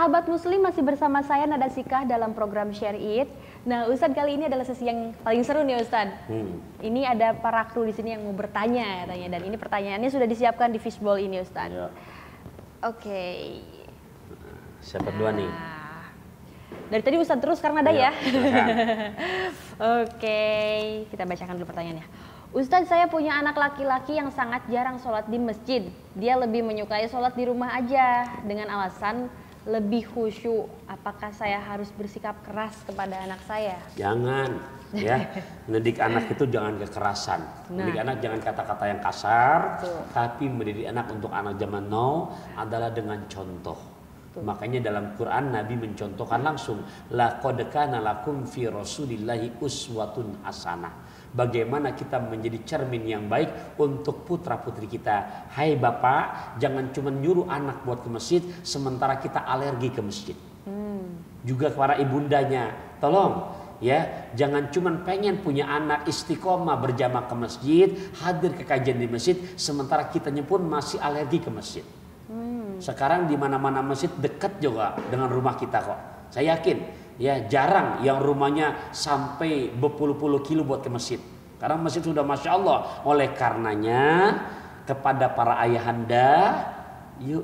sahabat muslim, masih bersama saya Nada Sikah dalam program Share It. Nah Ustadz, kali ini adalah sesi yang paling seru nih Ustadz. Ini ada para kru di sini yang mau bertanya katanya, dan ini pertanyaannya sudah disiapkan di fishbowl ini Ustadz. Ya. Oke. Siapa duluan nih? Dari tadi Ustadz terus karena ada ya. Oke, kita bacakan dulu pertanyaannya. Ustadz, saya punya anak laki-laki yang sangat jarang sholat di masjid. Dia lebih menyukai sholat di rumah aja dengan alasan lebih khusyuk. Apakah saya harus bersikap keras kepada anak saya? Jangan, ya. Mendidik anak itu jangan kekerasan. Mendidik anak jangan kata-kata yang kasar. Tapi mendidik anak untuk anak zaman now adalah dengan contoh. Makanya dalam Quran Nabi mencontohkan langsung, laqad kana lakum fi rasulillahi uswatun hasanah. Bagaimana kita menjadi cermin yang baik untuk putra-putri kita. Hai bapak, jangan cuma nyuruh anak buat ke masjid sementara kita alergi ke masjid. Juga para ibundanya, tolong ya, jangan cuma pengen punya anak istiqomah berjamaah ke masjid, hadir ke kajian di masjid sementara kitanya pun masih alergi ke masjid. Sekarang di mana-mana masjid dekat juga dengan rumah kita kok. Saya yakin ya, jarang yang rumahnya sampai berpuluh-puluh kilo buat ke masjid. Karena masjid sudah Masya Allah. Oleh karenanya kepada para ayahanda, yuk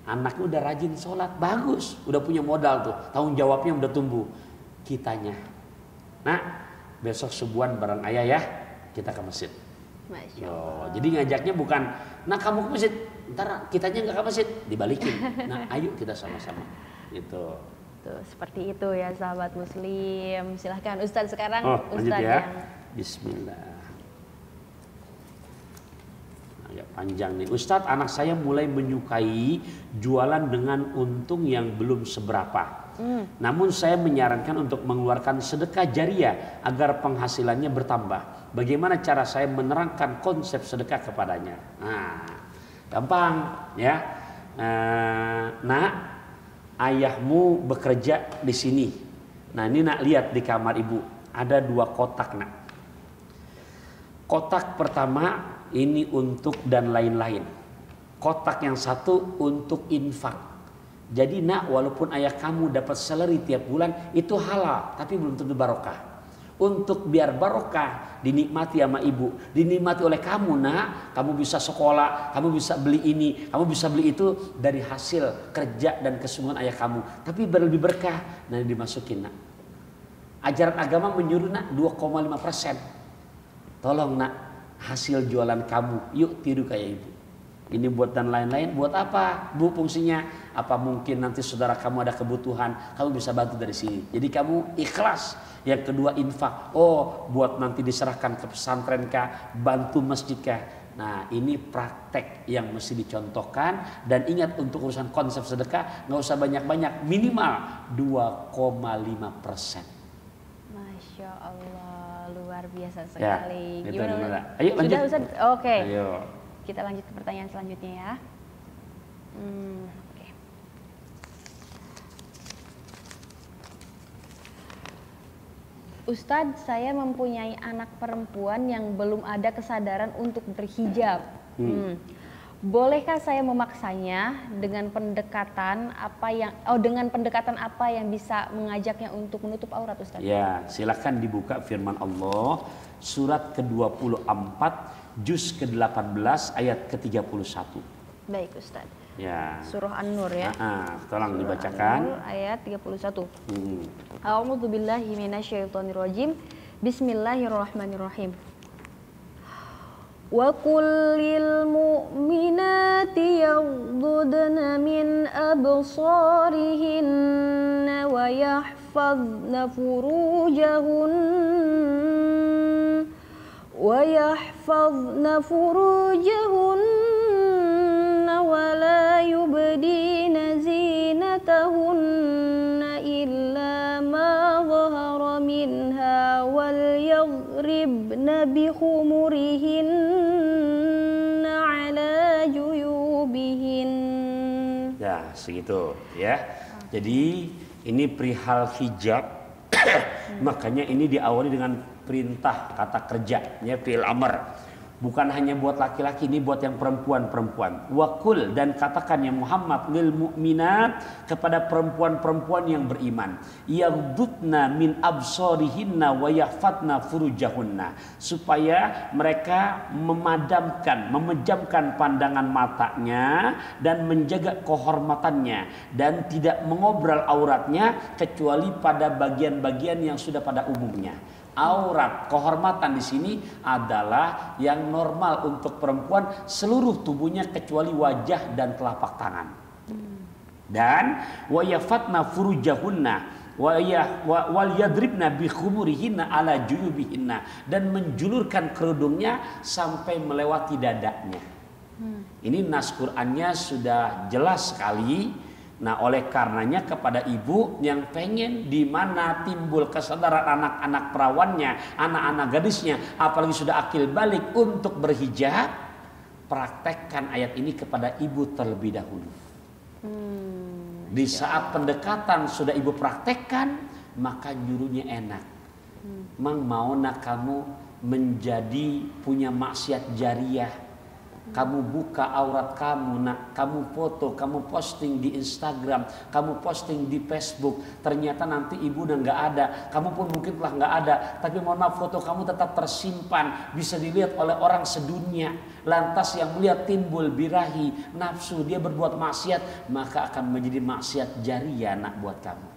anaknya udah rajin sholat, bagus, udah punya modal tuh, tanggung jawabnya udah tumbuh. Kitanya, nah besok subuhan bareng ayah ya, kita ke masjid. Masya Allah. Jadi ngajaknya bukan, nah kamu ke masjid, ntar kitanya nggak ke masjid, dibalikin. Nah ayo kita sama-sama. Gitu. Tuh, seperti itu ya sahabat muslim. Silahkan Ustadz sekarang. Ustadz ya. Bismillah. Agak panjang nih. Ustadz, anak saya mulai menyukai jualan dengan untung yang belum seberapa. Namun saya menyarankan untuk mengeluarkan sedekah jariah agar penghasilannya bertambah. Bagaimana cara saya menerangkan konsep sedekah kepadanya? Nah, gampang ya. Nak, ayahmu bekerja di sini. Nah ini nak lihat di kamar ibu ada 2 kotak nak. Kotak pertama ini untuk dan lain-lain. Kotak yang satu untuk infak. Jadi nak, walaupun ayah kamu dapat salary tiap bulan itu halal, tapi belum tentu barokah. Untuk biar barokah dinikmati sama ibu, dinikmati oleh kamu nak, kamu bisa sekolah, kamu bisa beli ini, kamu bisa beli itu dari hasil kerja dan kesungguhan ayah kamu. Tapi lebih berkah, nah dimasukin nak. Ajaran agama menyuruh nak 2,5%. Tolong nak, hasil jualan kamu, yuk tiru kayak ibu. Ini buat dan lain-lain, buat apa bu fungsinya? Apa mungkin nanti saudara kamu ada kebutuhan, kamu bisa bantu dari sini. Jadi kamu ikhlas. Yang kedua infak, buat nanti diserahkan ke pesantren kah, bantu masjid kah. Nah ini praktek yang mesti dicontohkan. Dan ingat untuk urusan konsep sedekah nggak usah banyak-banyak, minimal 2,5%. Masya Allah, luar biasa sekali. Ya, gimana? Ayo lanjut. Sudah Ustaz? Oke. Ayo. Kita lanjut ke pertanyaan selanjutnya ya. Oke. Ustadz, saya mempunyai anak perempuan yang belum ada kesadaran untuk berhijab. Bolehkah saya memaksanya dengan pendekatan apa yang bisa mengajaknya untuk menutup aurat, Ustadz? Ya, silakan dibuka firman Allah surat ke-24 juz ke-18 ayat ke-31. Baik, Ustadz. Ya. Surah An-Nur ya. Tolong dibacakan. An-Nur ayat 31. A'udzu billahi minasyaitonir rajim. Bismillahirrahmanirrahim. Wa kullil mu'minati yaghdudna min absarihinna wa yahfazna furujahunna wa la yubdina zinatahunna illa ma dhahara minha wal yadhribna bi khumurihinna ala juyubihin. Ya, segitu ya. Jadi ini perihal hijab. Makanya ini diawali dengan perintah kata kerja, ya, fi'il amr. Bukan hanya buat laki-laki, ini buat yang perempuan-perempuan. Wakul, dan katakan ya Muhammad lil mu'minat, kepada perempuan-perempuan yang beriman, yaghdudna min absarihinna wa yahfatna furujahunna, supaya mereka memejamkan pandangan matanya dan menjaga kehormatannya dan tidak mengobrol auratnya kecuali pada bagian-bagian yang sudah pada umumnya. Aurat, kehormatan di sini adalah yang normal untuk perempuan, seluruh tubuhnya kecuali wajah dan telapak tangan. Dan wa yafatna furujahunna wal yadribna bi khumurihinna ala juyubihinna, dan menjulurkan kerudungnya sampai melewati dadanya. Ini nas Qur'annya sudah jelas sekali. Nah, oleh karenanya kepada ibu yang pengen di mana timbul kesadaran anak-anak perawannya, anak-anak gadisnya, apalagi sudah akil balik untuk berhijab, praktekkan ayat ini kepada ibu terlebih dahulu. Di saat pendekatan sudah ibu praktekkan, maka nyuruhnya enak. Mang mau nak kamu menjadi punya maksiat jariah. Kamu buka aurat kamu, nak kamu foto, kamu posting di Instagram, kamu posting di Facebook. Ternyata nanti ibu udah nggak ada, kamu pun mungkin telah nggak ada. Tapi mohon maaf, foto kamu tetap tersimpan, bisa dilihat oleh orang sedunia. Lantas yang melihat timbul birahi, nafsu, dia berbuat maksiat, maka akan menjadi maksiat jariah nak buat kamu.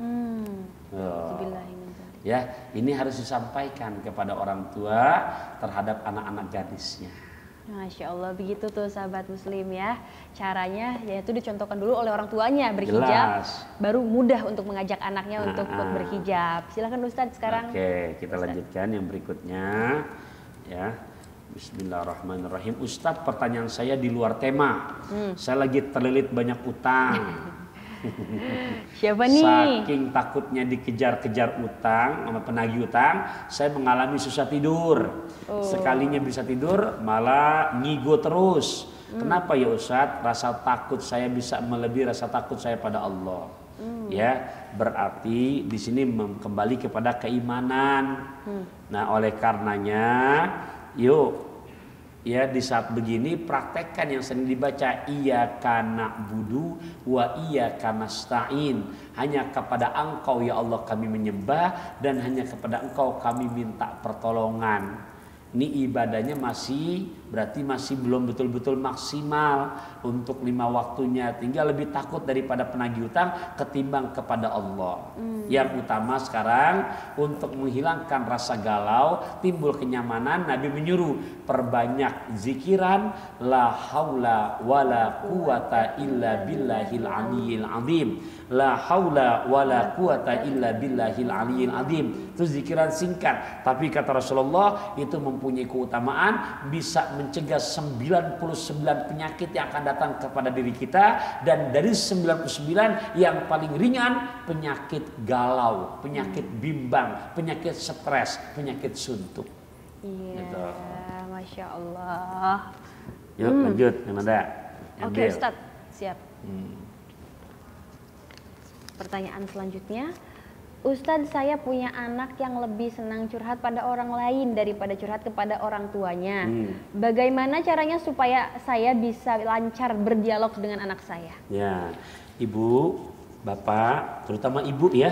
Ya, ini harus disampaikan kepada orang tua terhadap anak-anak gadisnya. Masya Allah, begitu tuh sahabat muslim ya. Caranya yaitu dicontohkan dulu oleh orang tuanya berhijab. Baru mudah untuk mengajak anaknya untuk berhijab. Silakan Ustadz sekarang. Oke, kita lanjutkan yang berikutnya. Ya, Bismillahirrahmanirrahim. Ustadz, pertanyaan saya di luar tema. Saya lagi terlilit banyak utang. Siapa nih? Saking takutnya dikejar-kejar utang sama penagih utang, saya mengalami susah tidur. Sekalinya bisa tidur malah ngigo terus. Kenapa ya Ustadz? Rasa takut saya bisa melebihi rasa takut saya pada Allah. Ya, berarti di sini kembali kepada keimanan. Nah, oleh karenanya, yuk. Ya, di saat begini praktekkan yang sering dibaca, iyyaka na'budu wa iyyaka nasta'in. Hanya kepada Engkau ya Allah kami menyembah, dan hanya kepada Engkau kami minta pertolongan. Ini ibadahnya berarti masih belum betul-betul maksimal untuk 5 waktunya. Tinggal lebih takut daripada penagih utang ketimbang kepada Allah. Yang utama sekarang untuk menghilangkan rasa galau, timbul kenyamanan, Nabi menyuruh perbanyak zikiran la haula wala quwata illa billahil aliyil azim. La haula wala quwata illa billahil aliyil azim. Itu zikiran singkat, tapi kata Rasulullah itu mempunyai keutamaan, bisa mencegah 99 penyakit yang akan datang kepada diri kita. Dan dari 99 yang paling ringan, penyakit galau, penyakit bimbang, penyakit stres, penyakit suntuk. Iya, gitu. Masya Allah. Yuk lanjut, yang ada. Oke Ustadz, siap. Pertanyaan selanjutnya, Ustadz, saya punya anak yang lebih senang curhat pada orang lain daripada curhat kepada orang tuanya. Bagaimana caranya supaya saya bisa lancar berdialog dengan anak saya? Ya, ibu, bapak, terutama ibu ya.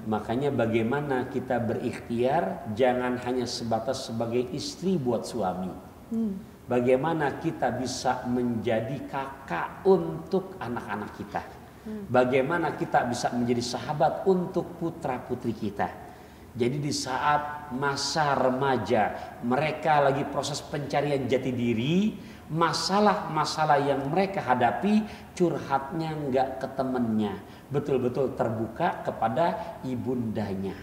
Makanya bagaimana kita berikhtiar, jangan hanya sebatas sebagai istri buat suami. Bagaimana kita bisa menjadi kakak untuk anak-anak kita. Bagaimana kita bisa menjadi sahabat untuk putra-putri kita. Jadi di saat masa remaja, mereka lagi proses pencarian jati diri, masalah-masalah yang mereka hadapi, curhatnya nggak ke temennya, betul-betul terbuka kepada ibundanya.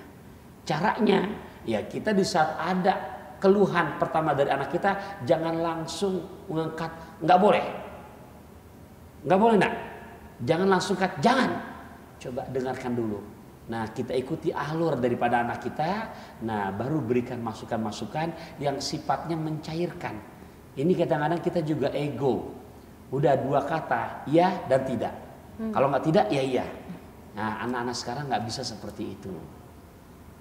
Caranya, ya kita di saat ada keluhan pertama dari anak kita, jangan langsung mengangkat, nggak boleh nak. Jangan langsung cut, jangan. Coba dengarkan dulu. Nah, kita ikuti alur daripada anak kita. Nah, baru berikan masukan-masukan yang sifatnya mencairkan. Ini kadang-kadang kita juga ego. Udah 2 kata, ya dan tidak. Kalau nggak tidak, ya iya. Nah, anak-anak sekarang nggak bisa seperti itu.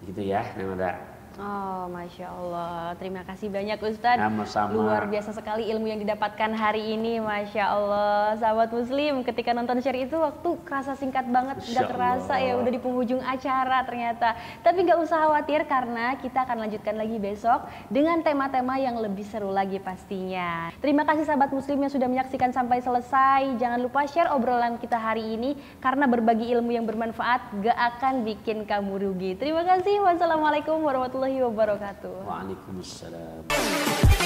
Gitu ya, Nanda. Oh, Masya Allah. Terima kasih banyak Ustadz. Sama-sama. Luar biasa sekali ilmu yang didapatkan hari ini, Masya Allah. Sahabat Muslim, ketika nonton share itu waktu kerasa singkat banget, nggak kerasa ya udah di penghujung acara ternyata. Tapi nggak usah khawatir karena kita akan lanjutkan lagi besok dengan tema-tema yang lebih seru lagi pastinya. Terima kasih sahabat Muslim yang sudah menyaksikan sampai selesai. Jangan lupa share obrolan kita hari ini karena berbagi ilmu yang bermanfaat gak akan bikin kamu rugi. Terima kasih. Wassalamualaikum warahmatullahi wabarakatuh. Waalaikumsalam.